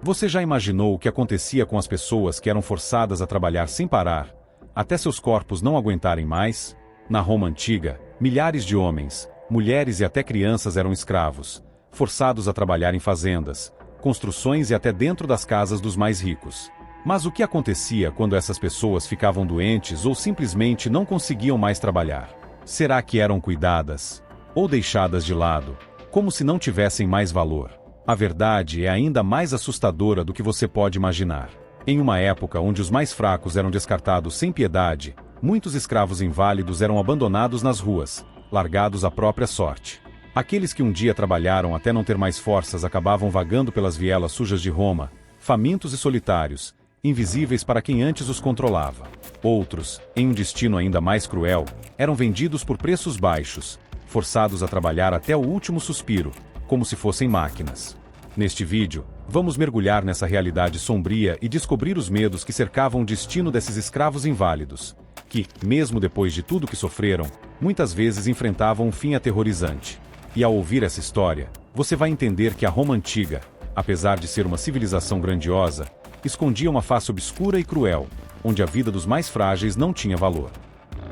Você já imaginou o que acontecia com as pessoas que eram forçadas a trabalhar sem parar, até seus corpos não aguentarem mais? Na Roma antiga, milhares de homens, mulheres e até crianças eram escravos, forçados a trabalhar em fazendas, construções e até dentro das casas dos mais ricos. Mas o que acontecia quando essas pessoas ficavam doentes ou simplesmente não conseguiam mais trabalhar? Será que eram cuidadas? Ou deixadas de lado, como se não tivessem mais valor? A verdade é ainda mais assustadora do que você pode imaginar. Em uma época onde os mais fracos eram descartados sem piedade, muitos escravos inválidos eram abandonados nas ruas, largados à própria sorte. Aqueles que um dia trabalharam até não ter mais forças acabavam vagando pelas vielas sujas de Roma, famintos e solitários, invisíveis para quem antes os controlava. Outros, em um destino ainda mais cruel, eram vendidos por preços baixos, forçados a trabalhar até o último suspiro, como se fossem máquinas. Neste vídeo, vamos mergulhar nessa realidade sombria e descobrir os medos que cercavam o destino desses escravos inválidos, que, mesmo depois de tudo que sofreram, muitas vezes enfrentavam um fim aterrorizante. E ao ouvir essa história, você vai entender que a Roma antiga, apesar de ser uma civilização grandiosa, escondia uma face obscura e cruel, onde a vida dos mais frágeis não tinha valor.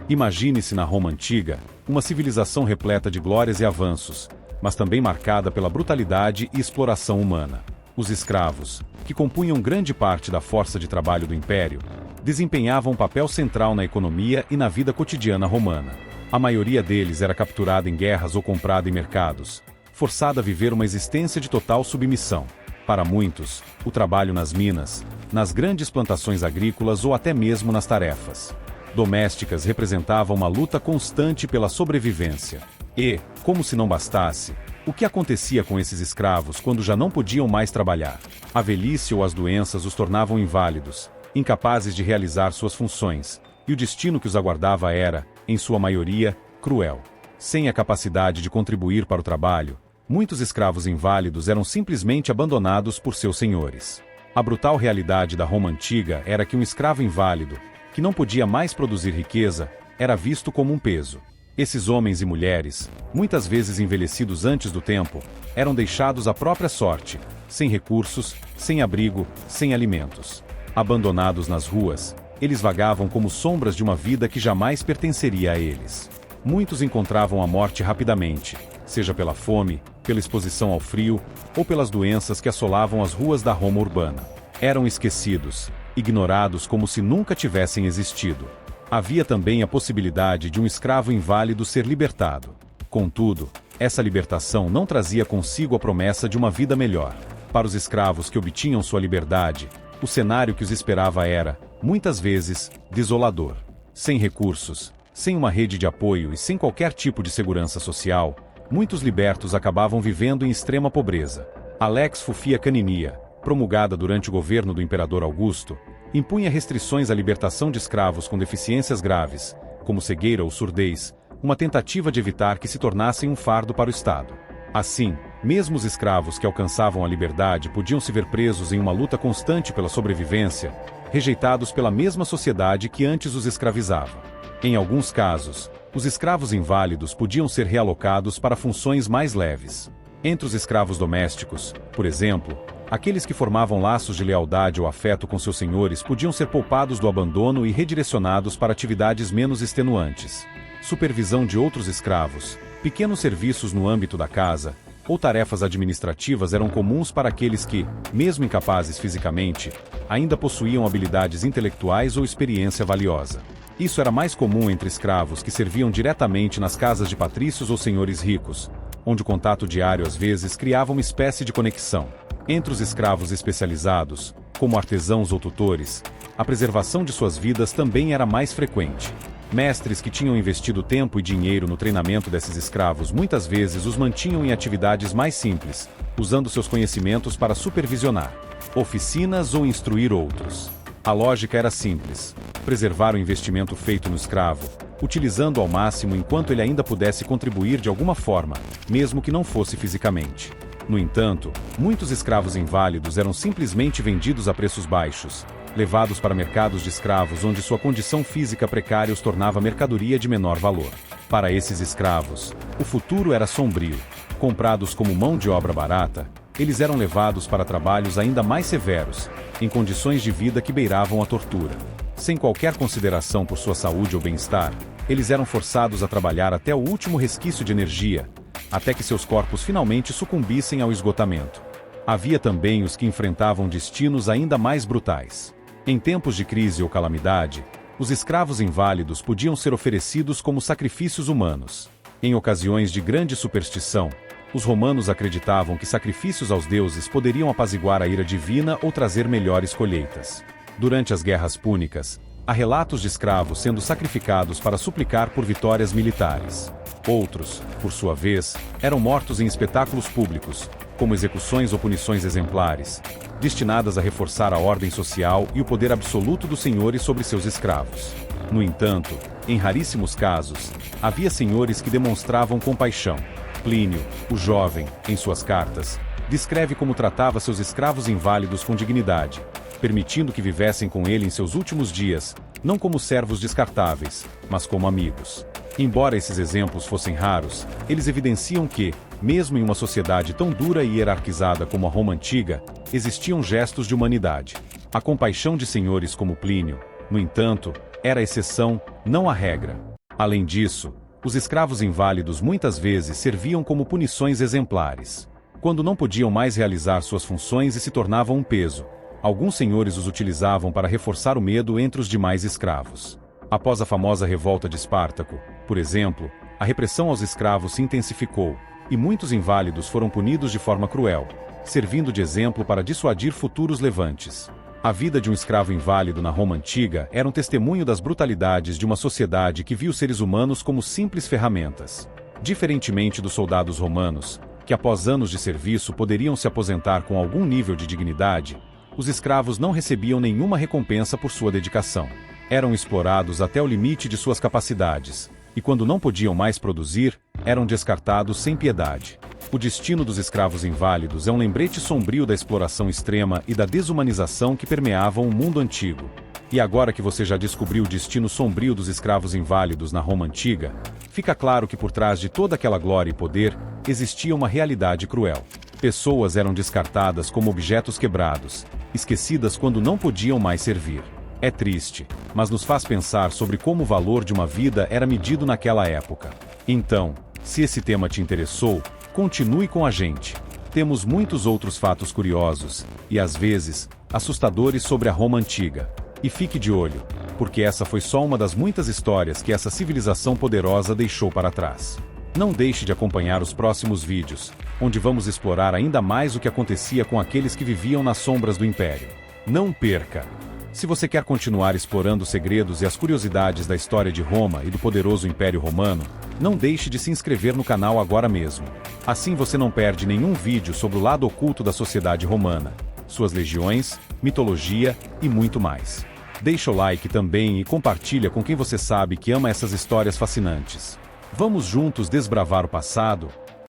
Imagine-se na Roma antiga, uma civilização repleta de glórias e avanços, mas também marcada pela brutalidade e exploração humana. Os escravos, que compunham grande parte da força de trabalho do império, desempenhavam um papel central na economia e na vida cotidiana romana. A maioria deles era capturada em guerras ou comprada em mercados, forçada a viver uma existência de total submissão. Para muitos, o trabalho nas minas, nas grandes plantações agrícolas ou até mesmo nas tarefas domésticas representava uma luta constante pela sobrevivência. E, como se não bastasse, o que acontecia com esses escravos quando já não podiam mais trabalhar? A velhice ou as doenças os tornavam inválidos, incapazes de realizar suas funções, e o destino que os aguardava era, em sua maioria, cruel. Sem a capacidade de contribuir para o trabalho, muitos escravos inválidos eram simplesmente abandonados por seus senhores. A brutal realidade da Roma antiga era que um escravo inválido, que não podia mais produzir riqueza, era visto como um peso. Esses homens e mulheres, muitas vezes envelhecidos antes do tempo, eram deixados à própria sorte, sem recursos, sem abrigo, sem alimentos. Abandonados nas ruas, eles vagavam como sombras de uma vida que jamais pertenceria a eles. Muitos encontravam a morte rapidamente, seja pela fome, pela exposição ao frio, ou pelas doenças que assolavam as ruas da Roma urbana. Eram esquecidos, ignorados como se nunca tivessem existido. Havia também a possibilidade de um escravo inválido ser libertado. Contudo, essa libertação não trazia consigo a promessa de uma vida melhor. Para os escravos que obtinham sua liberdade, o cenário que os esperava era, muitas vezes, desolador. Sem recursos, sem uma rede de apoio e sem qualquer tipo de segurança social, muitos libertos acabavam vivendo em extrema pobreza. A Lex Fufia Caninia, promulgada durante o governo do imperador Augusto, impunha restrições à libertação de escravos com deficiências graves, como cegueira ou surdez, uma tentativa de evitar que se tornassem um fardo para o Estado. Assim, mesmo os escravos que alcançavam a liberdade podiam se ver presos em uma luta constante pela sobrevivência, rejeitados pela mesma sociedade que antes os escravizava. Em alguns casos, os escravos inválidos podiam ser realocados para funções mais leves. Entre os escravos domésticos, por exemplo, aqueles que formavam laços de lealdade ou afeto com seus senhores podiam ser poupados do abandono e redirecionados para atividades menos extenuantes. Supervisão de outros escravos, pequenos serviços no âmbito da casa, ou tarefas administrativas eram comuns para aqueles que, mesmo incapazes fisicamente, ainda possuíam habilidades intelectuais ou experiência valiosa. Isso era mais comum entre escravos que serviam diretamente nas casas de patrícios ou senhores ricos, onde o contato diário às vezes criava uma espécie de conexão. Entre os escravos especializados, como artesãos ou tutores, a preservação de suas vidas também era mais frequente. Mestres que tinham investido tempo e dinheiro no treinamento desses escravos muitas vezes os mantinham em atividades mais simples, usando seus conhecimentos para supervisionar oficinas ou instruir outros. A lógica era simples: preservar o investimento feito no escravo, utilizando ao máximo enquanto ele ainda pudesse contribuir de alguma forma, mesmo que não fosse fisicamente. No entanto, muitos escravos inválidos eram simplesmente vendidos a preços baixos, levados para mercados de escravos onde sua condição física precária os tornava mercadoria de menor valor. Para esses escravos, o futuro era sombrio. Comprados como mão de obra barata, eles eram levados para trabalhos ainda mais severos, em condições de vida que beiravam a tortura. Sem qualquer consideração por sua saúde ou bem-estar, eles eram forçados a trabalhar até o último resquício de energia, até que seus corpos finalmente sucumbissem ao esgotamento. Havia também os que enfrentavam destinos ainda mais brutais. Em tempos de crise ou calamidade, os escravos inválidos podiam ser oferecidos como sacrifícios humanos. Em ocasiões de grande superstição, os romanos acreditavam que sacrifícios aos deuses poderiam apaziguar a ira divina ou trazer melhores colheitas. Durante as guerras púnicas, há relatos de escravos sendo sacrificados para suplicar por vitórias militares. Outros, por sua vez, eram mortos em espetáculos públicos, como execuções ou punições exemplares, destinadas a reforçar a ordem social e o poder absoluto dos senhores sobre seus escravos. No entanto, em raríssimos casos, havia senhores que demonstravam compaixão. Plínio, o jovem, em suas cartas, descreve como tratava seus escravos inválidos com dignidade, permitindo que vivessem com ele em seus últimos dias, não como servos descartáveis, mas como amigos. Embora esses exemplos fossem raros, eles evidenciam que, mesmo em uma sociedade tão dura e hierarquizada como a Roma antiga, existiam gestos de humanidade. A compaixão de senhores como Plínio, no entanto, era a exceção, não a regra. Além disso, os escravos inválidos muitas vezes serviam como punições exemplares. Quando não podiam mais realizar suas funções e se tornavam um peso, alguns senhores os utilizavam para reforçar o medo entre os demais escravos. Após a famosa revolta de Espartaco, por exemplo, a repressão aos escravos se intensificou, e muitos inválidos foram punidos de forma cruel, servindo de exemplo para dissuadir futuros levantes. A vida de um escravo inválido na Roma antiga era um testemunho das brutalidades de uma sociedade que via os seres humanos como simples ferramentas. Diferentemente dos soldados romanos, que após anos de serviço poderiam se aposentar com algum nível de dignidade, os escravos não recebiam nenhuma recompensa por sua dedicação. Eram explorados até o limite de suas capacidades, e quando não podiam mais produzir, eram descartados sem piedade. O destino dos escravos inválidos é um lembrete sombrio da exploração extrema e da desumanização que permeavam o mundo antigo. E agora que você já descobriu o destino sombrio dos escravos inválidos na Roma antiga, fica claro que por trás de toda aquela glória e poder, existia uma realidade cruel. Pessoas eram descartadas como objetos quebrados, esquecidas quando não podiam mais servir. É triste, mas nos faz pensar sobre como o valor de uma vida era medido naquela época. Então, se esse tema te interessou, continue com a gente. Temos muitos outros fatos curiosos, e às vezes, assustadores sobre a Roma antiga. E fique de olho, porque essa foi só uma das muitas histórias que essa civilização poderosa deixou para trás. Não deixe de acompanhar os próximos vídeos, onde vamos explorar ainda mais o que acontecia com aqueles que viviam nas sombras do Império. Não perca! Se você quer continuar explorando os segredos e as curiosidades da história de Roma e do poderoso Império Romano, não deixe de se inscrever no canal agora mesmo. Assim você não perde nenhum vídeo sobre o lado oculto da sociedade romana, suas legiões, mitologia e muito mais. Deixa o like também e compartilha com quem você sabe que ama essas histórias fascinantes. Vamos juntos desbravar o passado